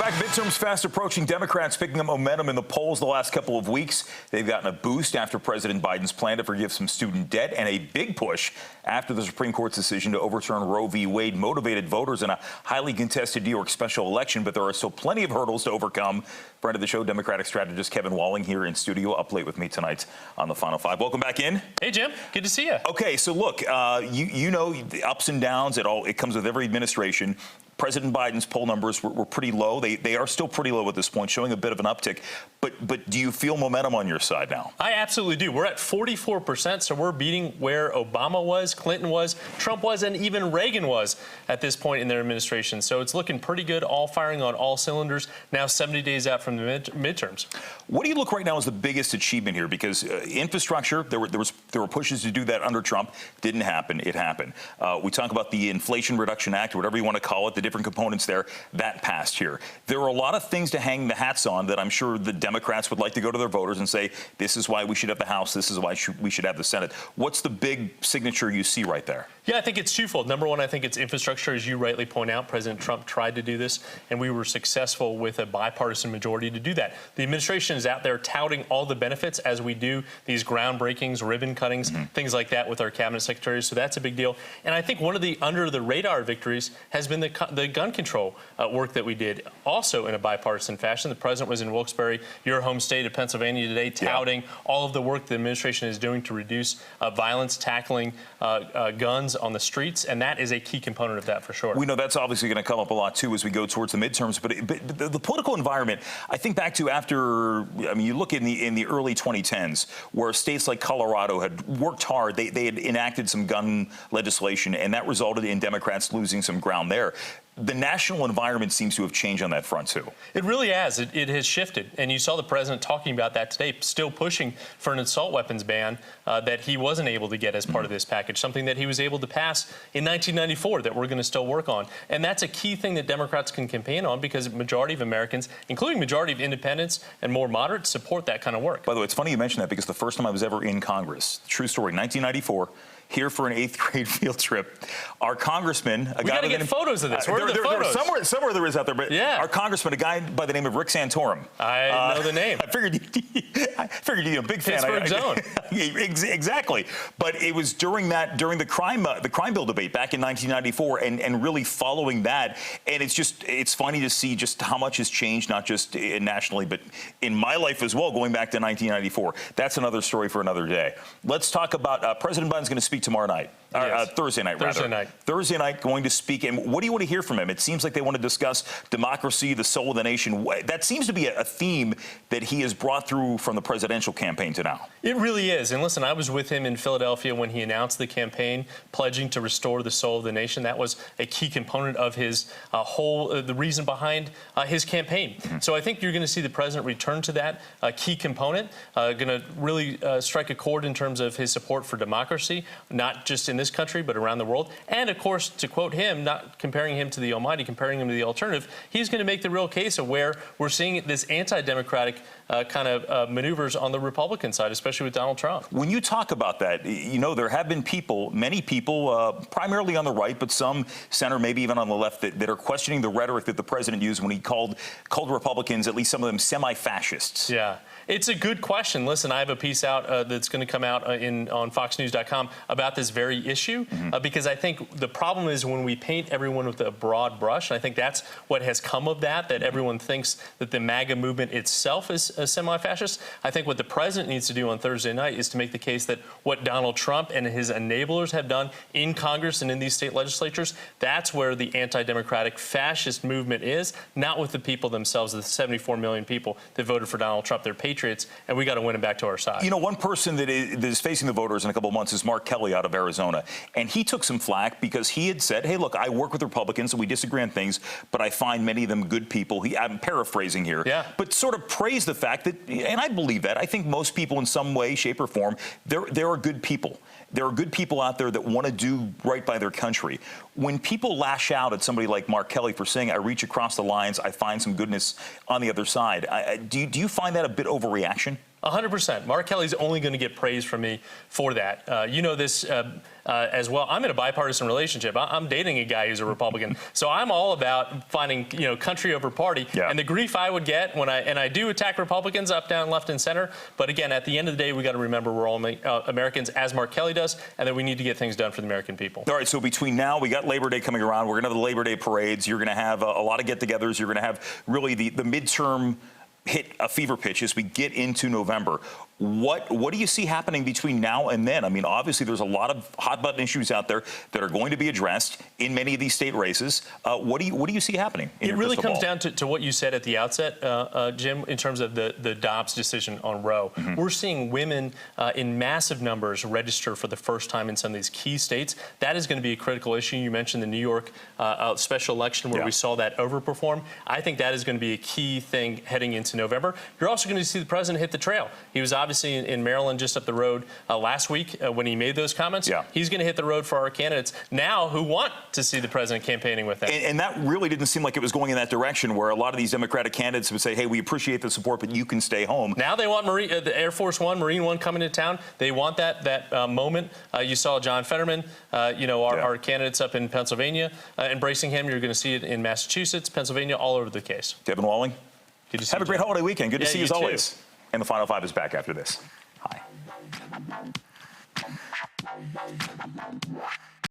Welcome back. Midterms fast approaching. Democrats picking up momentum in the polls the last couple of weeks. They've gotten a boost after President Biden's plan to forgive some student debt, and a big push after the Supreme Court's decision to overturn Roe v. Wade motivated voters in a highly contested New York special election. But there are still plenty of hurdles to overcome. Friend of the show, Democratic strategist Kevin Walling here in studio, up late with me tonight on the Final Five. Welcome back in. Hey, Jim. Good to see you. Okay, so look, you know the ups and downs. It comes with every administration. President Biden's poll numbers were pretty low. They are still pretty low at this point, showing a bit of an uptick. But do you feel momentum on your side now? I absolutely do. We're at 44%, so we're beating where Obama was, Clinton was, Trump was, and even Reagan was at this point in their administration. So it's looking pretty good, all firing on all cylinders, now 70 days out from the midterms. What do you look right now as the biggest achievement here? Because infrastructure, there were pushes to do that under Trump. Didn't happen. It happened. We talk about the Inflation Reduction Act, whatever you want to call it, the different components there. That passed here. There are a lot of things to hang the hats on that I'm sure the Democrats would like to go to their voters and say, this is why we should have the House, this is why we should have the Senate. What's the big signature you see right there? Yeah, I think it's twofold. Number one, I think it's infrastructure, as you rightly point out. President Trump tried to do this, and we were successful with a bipartisan majority to do that. The administration is out there touting all the benefits as we do these groundbreakings, ribbon cuttings, things like that with our cabinet secretaries. So that's a big deal. And I think one of the under-the-radar victories has been the gun control work that we did, also in a bipartisan fashion. The president was in Wilkes-Barre, your home state of Pennsylvania today, touting all of the work the administration is doing to reduce violence, tackling guns on the streets, and that is a key component of that for sure. We know that's obviously going to come up a lot too as we go towards the midterms, but the political environment, I think back to after, I mean, you look in the early 2010s where states like Colorado had worked hard, they had enacted some gun legislation, and that resulted in Democrats losing some ground there. The national environment seems to have changed on that front, too. It really has. It has shifted. And you saw the president talking about that today, still pushing for an assault weapons ban that he wasn't able to get as part of this package, something that he was able to pass in 1994 that we're going to still work on. And that's a key thing that Democrats can campaign on because the majority of Americans, including majority of independents and more moderates, support that kind of work. By the way, it's funny you mention that because the first time I was ever in Congress, true story, 1994, here for an 8th grade field trip. Our congressman, we got to get photos of this. Where are the photos? Somewhere there is out there, but our congressman, a guy by the name of Rick Santorum. I know the name. I figured you're a big fan. Pittsburgh zone. Exactly. But it was during the crime bill debate back in 1994, and really following that. And it's funny to see just how much has changed, not just nationally, but in my life as well, going back to 1994. That's another story for another day. Let's talk about President Biden's going to speak tomorrow night. Yes. Thursday night, rather. Thursday night, going to speak. And what do you want to hear from him? It seems like they want to discuss democracy, the soul of the nation. That seems to be a theme that he has brought through from the presidential campaign to now. It really is. And listen, I was with him in Philadelphia when he announced the campaign, pledging to restore the soul of the nation. That was a key component of his the reason behind his campaign. So I think you're going to see the president return to that key component, going to really strike a chord in terms of his support for democracy, not just in this country, but around the world. And of course, to quote him, not comparing him to the almighty, comparing him to the alternative, he's going to make the real case of where we're seeing this anti-democratic kind of maneuvers on the Republican side, especially with Donald Trump. When you talk about that, you know, there have been many people, primarily on the right, but some center, maybe even on the left, that are questioning the rhetoric that the president used when he called Republicans, at least some of them, semi-fascists. Yeah. It's a good question. Listen, I have a piece out that's going to come out on foxnews.com about this very issue, because I think the problem is when we paint everyone with a broad brush, and I think that's what has come of that everyone thinks that the MAGA movement itself is a semi-fascist. I think what the president needs to do on Thursday night is to make the case that what Donald Trump and his enablers have done in Congress and in these state legislatures, that's where the anti-democratic fascist movement is, not with the people themselves, the 74 million people that voted for Donald Trump. They're patriots, and we got to win them back to our side. You know, one person that is facing the voters in a couple of months is Mark Kelly out of Arizona, and he took some flack because he had said, hey, look, I work with Republicans and we disagree on things, but I find many of them good people. I'm paraphrasing here, but sort of praised the fact that, and I believe that, I think most people in some way, shape, or form, there are good people. There are good people out there that want to do right by their country. When people lash out at somebody like Mark Kelly for saying, I reach across the lines, I find some goodness on the other side, do you find that a bit overreaction? 100%. Mark Kelly's only going to get praise from me for that. You know this as well. I'm in a bipartisan relationship. I'm dating a guy who's a Republican, so I'm all about finding country over party. Yeah. And the grief I would get when I do attack Republicans up, down, left, and center. But again, at the end of the day, we got to remember we're all Americans, as Mark Kelly does, and that we need to get things done for the American people. All right. So between now, we got Labor Day coming around. We're going to have the Labor Day parades. You're going to have a lot of get-togethers. You're going to have really the midterm hit a fever pitch as we get into November. What do you see happening between now and then? I mean, obviously, there's a lot of hot-button issues out there that are going to be addressed in many of these state races. What do you see happening in your really crystal comes ball? down to what you said at the outset, Jim, in terms of the Dobbs decision on Roe. We're seeing women in massive numbers register for the first time in some of these key states. That is going to be a critical issue. You mentioned the New York special election where we saw that overperform. I think that is going to be a key thing heading into November. You're also going to see the president hit the trail. He was obviously in Maryland just up the road last week when he made those comments. Yeah. He's going to hit the road for our candidates now who want to see the president campaigning with them. And that really didn't seem like it was going in that direction where a lot of these Democratic candidates would say, hey, we appreciate the support, but you can stay home. Now they want the Air Force One, Marine One coming to town. They want that moment. You saw John Fetterman, our candidates up in Pennsylvania embracing him. You're going to see it in Massachusetts, Pennsylvania, all over the case. Devin Walling, have a great holiday weekend. Good to see you as too. always. And the Final Five is back after this. Hi.